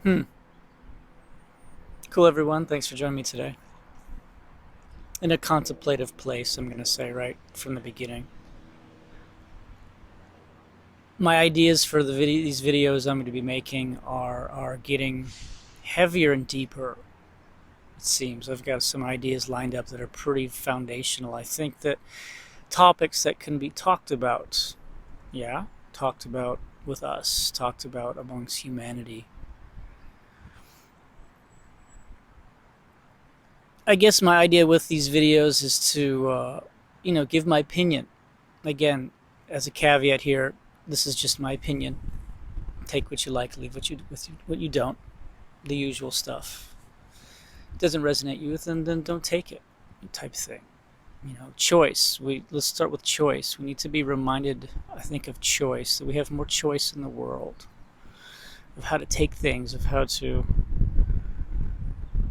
Hmm. Cool, everyone. Thanks for joining me today. In a contemplative place, I'm going to say right from the beginning. My ideas for these videos I'm going to be making are getting heavier and deeper. It seems I've got some ideas lined up that are pretty foundational. I think that topics that can be talked about, talked about with us, talked about amongst humanity. I guess my idea with these videos is to, give my opinion. Again, as a caveat here, this is just my opinion. Take what you like, leave what you don't. The usual stuff. It doesn't resonate you with, then don't take it. Type thing. Choice. Let's start with choice. We need to be reminded, I think, of choice. That we have more choice in the world of how to take things, of how to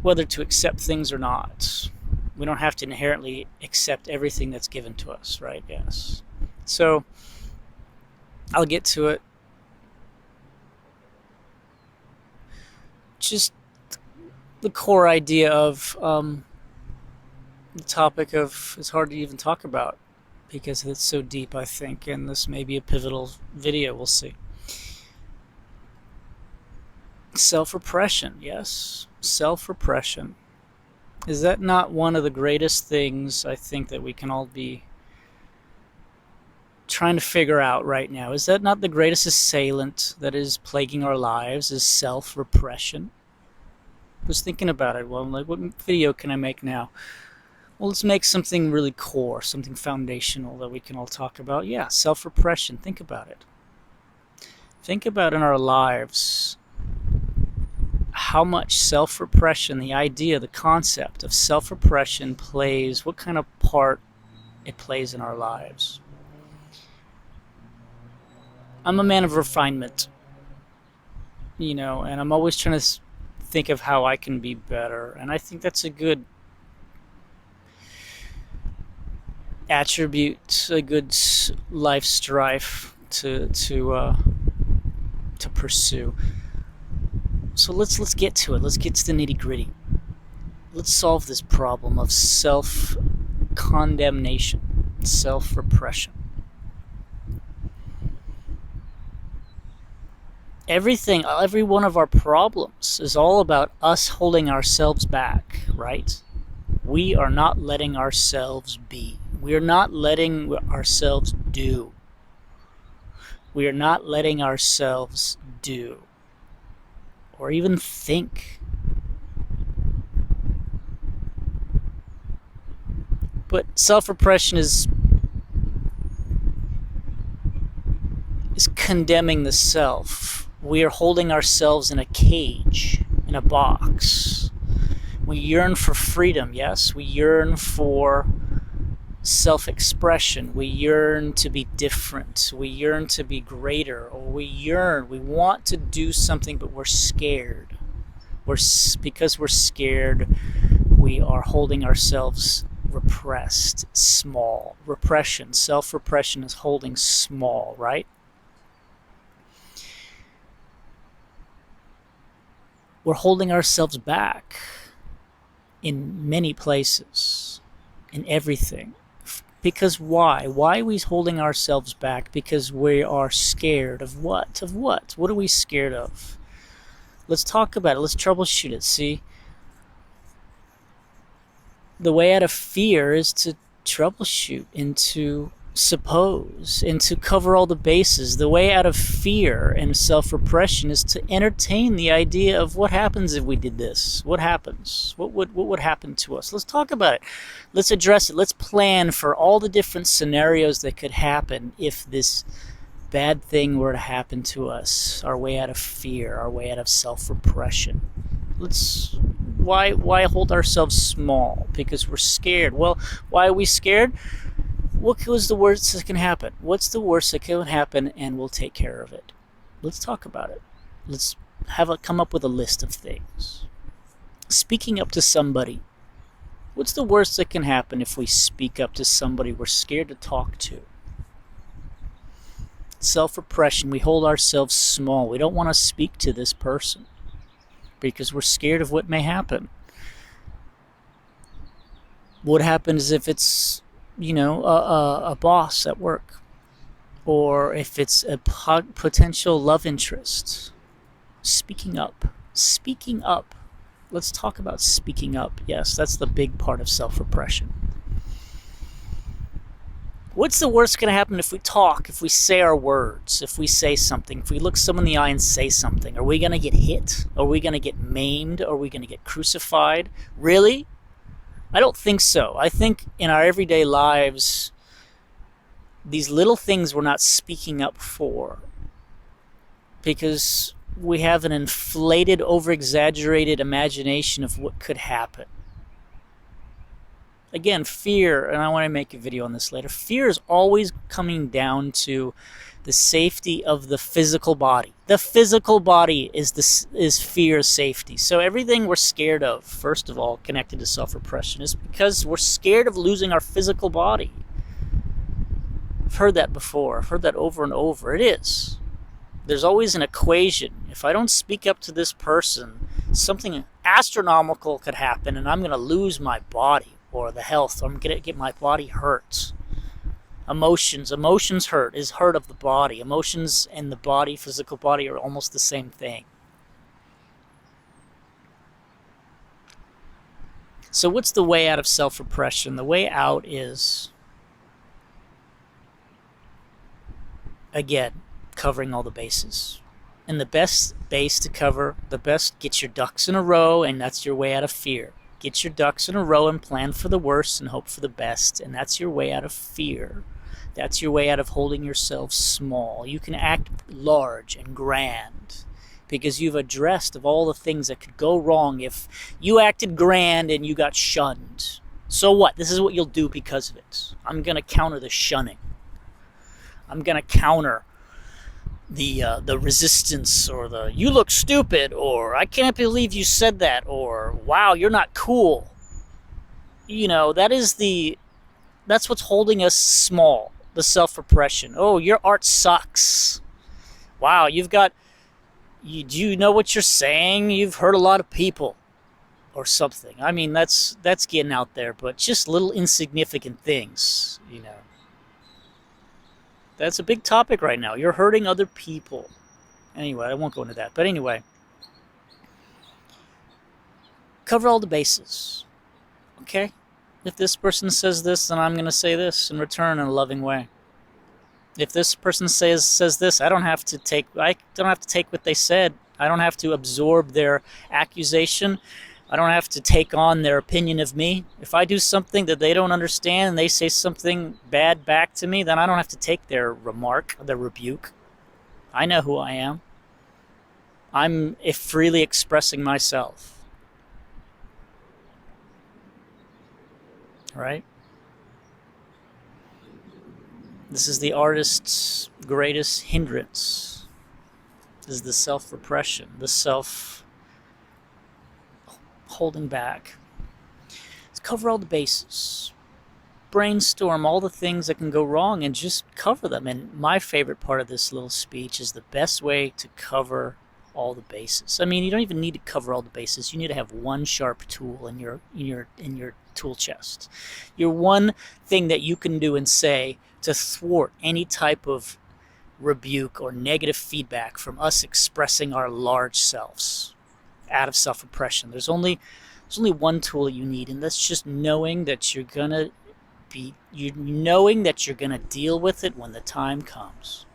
whether to accept things or not. We don't have to inherently accept everything that's given to us, right? Yes. So I'll get to it. Just the core idea of the topic of it's hard to even talk about because it's so deep, I think, and this may be a pivotal video. We'll see. Self-repression, yes. Self-repression. Is that not one of the greatest things I think that we can all be trying to figure out right now? Is that not the greatest assailant that is plaguing our lives, is self-repression? I was thinking about it. Well, I'm like, what video can I make now? Well, let's make something really core, something foundational that we can all talk about. Yeah, self-repression. Think about it. Think about in our lives how much self-repression, the idea, the concept of self-repression plays, what kind of part it plays in our lives. I'm a man of refinement, and I'm always trying to think of how I can be better, and I think that's a good attribute, a good life strife to pursue. So let's get to it. Let's get to the nitty-gritty. Let's solve this problem of self-condemnation, self-repression. Every one of our problems is all about us holding ourselves back, right? We are not letting ourselves be. We are not letting ourselves do. We are not letting ourselves do. Or even think. But self-repression is condemning the self. We are holding ourselves in a cage, in a box. We yearn for freedom, yes? We yearn for self-expression. We yearn to be different. We yearn to be greater. Or we want to do something, but we're scared. Because we're scared, we are holding ourselves repressed, small. Repression, self-repression is holding small, right? We're holding ourselves back in many places, in everything. Because why? Why are we holding ourselves back? Because we are scared of what? Of what? What are we scared of? Let's talk about it. Let's troubleshoot it. See? The way out of fear is to troubleshoot and to suppose and to cover all the bases. The way out of fear and self-repression is to entertain the idea of what happens if we did this. What happens? What would happen to us? Let's talk about it. Let's address it. Let's plan for all the different scenarios that could happen if this bad thing were to happen to us. Our way out of fear, our way out of self-repression. Why hold ourselves small? Because we're scared. Well, why are we scared? What was the worst that can happen? What's the worst that can happen, and we'll take care of it? Let's talk about it. Let's come up with a list of things. Speaking up to somebody. What's the worst that can happen if we speak up to somebody we're scared to talk to? Self-repression. We hold ourselves small. We don't want to speak to this person. because we're scared of what may happen. What happens if it's, a boss at work, or if it's a potential love interest? Speaking up. Speaking up. Let's talk about speaking up. Yes, that's the big part of self-repression. What's the worst going to happen if we talk, if we say our words, if we say something, if we look someone in the eye and say something? Are we going to get hit? Are we going to get maimed? Are we going to get crucified? Really? I don't think so. I think in our everyday lives, these little things we're not speaking up for because we have an inflated, over-exaggerated imagination of what could happen. Again, fear, and I want to make a video on this later, fear is always coming down to the safety of the physical body. The physical body is fear, safety. So everything we're scared of, first of all, connected to self-repression, is because we're scared of losing our physical body. I've heard that before. I've heard that over and over. It is. There's always an equation. If I don't speak up to this person, something astronomical could happen and I'm going to lose my body or the health. Or I'm going to get my body hurt. Emotions hurt is hurt of the body. Emotions and the body, physical body, are almost the same thing. So what's the way out of self-repression? The way out is, again, covering all the bases. And the best base to cover, get your ducks in a row, and that's your way out of fear. Get your ducks in a row and plan for the worst and hope for the best, and that's your way out of fear. That's your way out of holding yourself small. You can act large and grand because you've addressed of all the things that could go wrong if you acted grand and you got shunned. So what? This is what you'll do because of it. I'm going to counter the shunning. I'm going to counter the resistance, or the "you look stupid," or "I can't believe you said that," or "wow, you're not cool." That's what's holding us small, the self-repression. "Oh, your art sucks." "Wow, do you know what you're saying? You've hurt a lot of people," or something. I mean, that's getting out there, but just little insignificant things, That's a big topic right now. You're hurting other people. Anyway, I won't go into that. But anyway, cover all the bases. Okay? If this person says this, then I'm going to say this in return in a loving way. If this person says this, I don't have to take what they said. I don't have to absorb their accusation. I don't have to take on their opinion of me. If I do something that they don't understand and they say something bad back to me, then I don't have to take their remark, their rebuke. I know who I am. I'm freely expressing myself. Right? This is the artist's greatest hindrance. This is the self-repression, the holding back. Let's cover all the bases. Brainstorm all the things that can go wrong and just cover them. And my favorite part of this little speech is the best way to cover all the bases. I mean, you don't even need to cover all the bases. You need to have one sharp tool in your tool chest. Your one thing that you can do and say to thwart any type of rebuke or negative feedback from us expressing our large selves out of self-repression. There's only one tool you need, and that's just knowing that you're gonna deal with it when the time comes.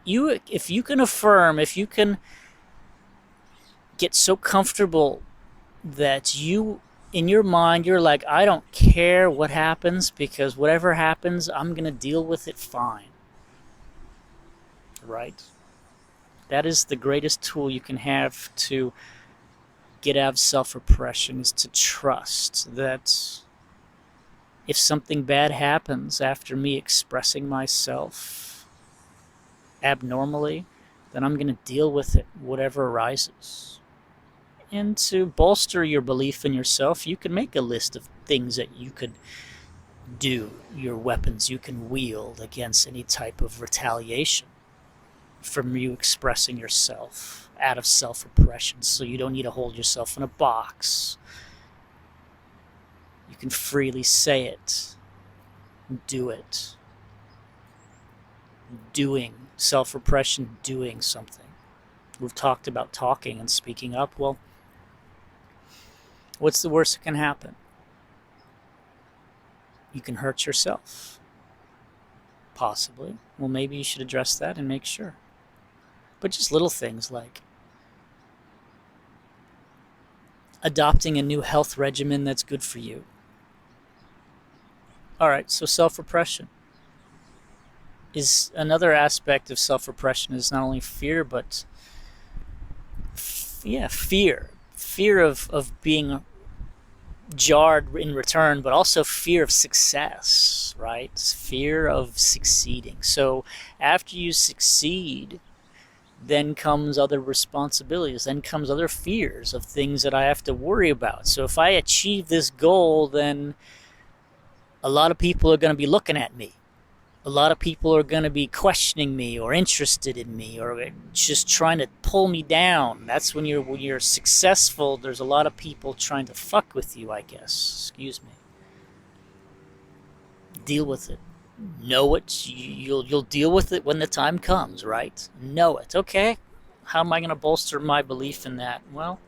If you can affirm, if you can get so comfortable that in your mind you're like, I don't care what happens, because whatever happens, I'm gonna deal with it fine. Right? That is the greatest tool you can have to get out of self-repression, is to trust that if something bad happens after me expressing myself abnormally, then I'm going to deal with it, whatever arises. And to bolster your belief in yourself, you can make a list of things that you could do, your weapons you can wield against any type of retaliation. from you expressing yourself out of self-repression. So you don't need to hold yourself in a box. You can freely say it, do it. Doing, self-repression, doing something. We've talked about talking and speaking up. Well, what's the worst that can happen? You can hurt yourself. Possibly. Well, maybe you should address that and make sure. But just little things like adopting a new health regimen that's good for you. All right, so self-repression is another aspect of self-repression is not only fear, but fear of being jarred in return, but also fear of success, right? Fear of succeeding. So after you succeed, then comes other responsibilities, then comes other fears of things that I have to worry about. So if I achieve this goal, then a lot of people are going to be looking at me. A lot of people are going to be questioning me or interested in me or just trying to pull me down. That's when you're successful, there's a lot of people trying to fuck with you, I guess. Excuse me. Deal with it. Know it. You'll deal with it when the time comes, right? Know it. Okay. How am I going to bolster my belief in that? Well,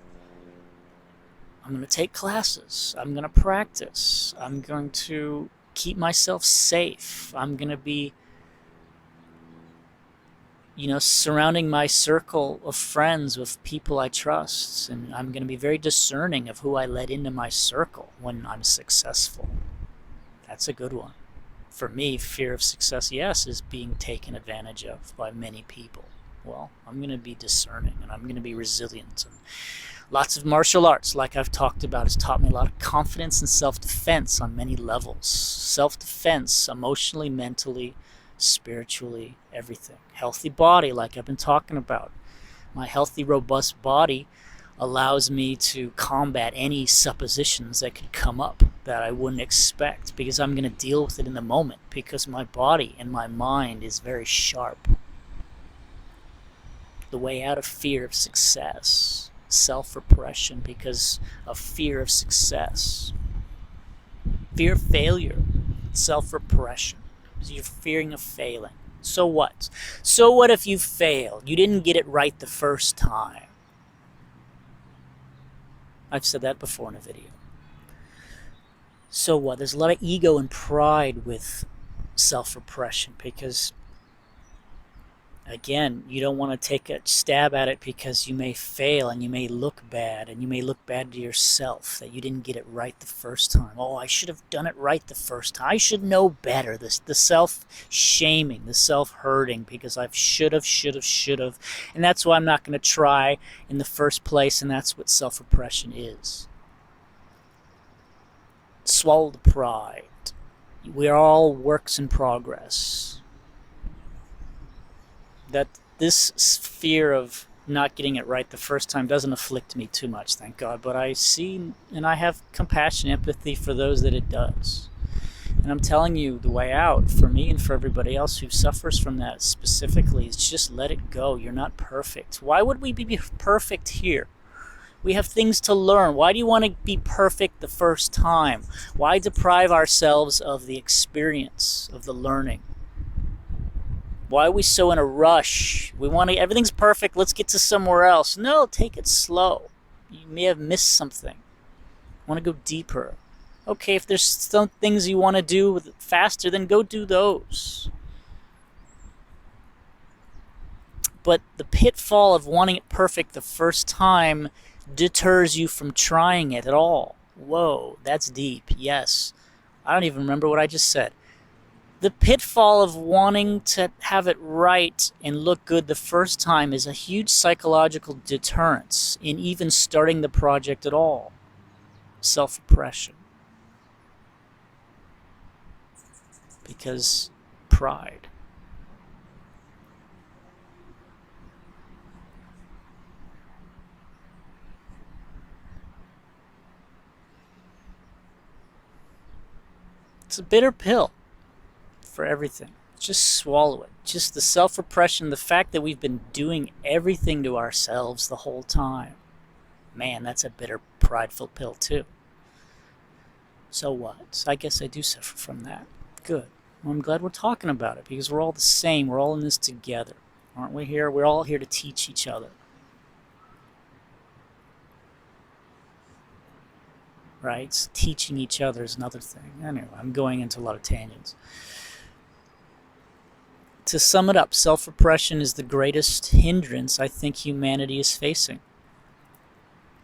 I'm going to take classes. I'm going to practice. I'm going to keep myself safe. I'm going to be, surrounding my circle of friends with people I trust. And I'm going to be very discerning of who I let into my circle when I'm successful. That's a good one. For me, fear of success, yes, is being taken advantage of by many people. Well, I'm going to be discerning and I'm going to be resilient. And lots of martial arts, like I've talked about, has taught me a lot of confidence and self-defense on many levels. Self-defense, emotionally, mentally, spiritually, everything. Healthy body, like I've been talking about. My healthy, robust body allows me to combat any suppositions that could come up that I wouldn't expect, because I'm going to deal with it in the moment, because my body and my mind is very sharp. The way out of fear of success, self-repression because of fear of success, fear of failure, self-repression, because you're fearing of failing. So what? So what if you failed? You didn't get it right the first time. I've said that before in a video. So what? There's a lot of ego and pride with self-repression because, again, you don't want to take a stab at it because you may fail and you may look bad, and you may look bad to yourself that you didn't get it right the first time. Oh, I should have done it right the first time. I should know better. The self-shaming, the self-hurting because I've should have. And that's why I'm not going to try in the first place, and that's what self-repression is. Swallow the pride. We are all works in progress. That this fear of not getting it right the first time doesn't afflict me too much, thank God, but I see and I have compassion, empathy for those that it does. And I'm telling you, the way out for me and for everybody else who suffers from that specifically is just let it go. You're not perfect. Why would we be perfect here? We have things to learn. Why do you want to be perfect the first time? Why deprive ourselves of the experience, of the learning? Why are we so in a rush? We want to, everything's perfect, let's get to somewhere else. No, take it slow. You may have missed something. Want to go deeper. Okay, if there's some things you want to do faster, then go do those. But the pitfall of wanting it perfect the first time deters you from trying it at all. Whoa, that's deep. Yes. I don't even remember what I just said. The pitfall of wanting to have it right and look good the first time is a huge psychological deterrence in even starting the project at all. Self-repression. Because pride. It's a bitter pill for everything. Just swallow it. Just the self-repression, the fact that we've been doing everything to ourselves the whole time. Man, that's a bitter, prideful pill too. So what? I guess I do suffer from that. Good. Well, I'm glad we're talking about it because we're all the same. We're all in this together. Aren't we here? We're all here to teach each other. Right? Teaching each other is another thing. Anyway, I'm going into a lot of tangents. To sum it up, self-repression is the greatest hindrance I think humanity is facing.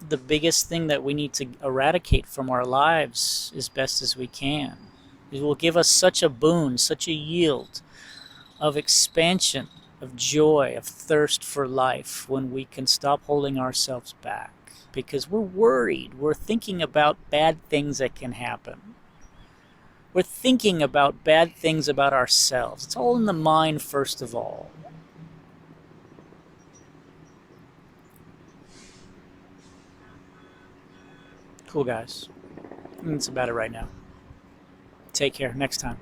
The biggest thing that we need to eradicate from our lives as best as we can. It will give us such a boon, such a yield of expansion, of joy, of thirst for life when we can stop holding ourselves back. Because we're worried. We're thinking about bad things that can happen. We're thinking about bad things about ourselves. It's all in the mind first of all. Cool, guys. I think that's about it right now. Take care. Next time.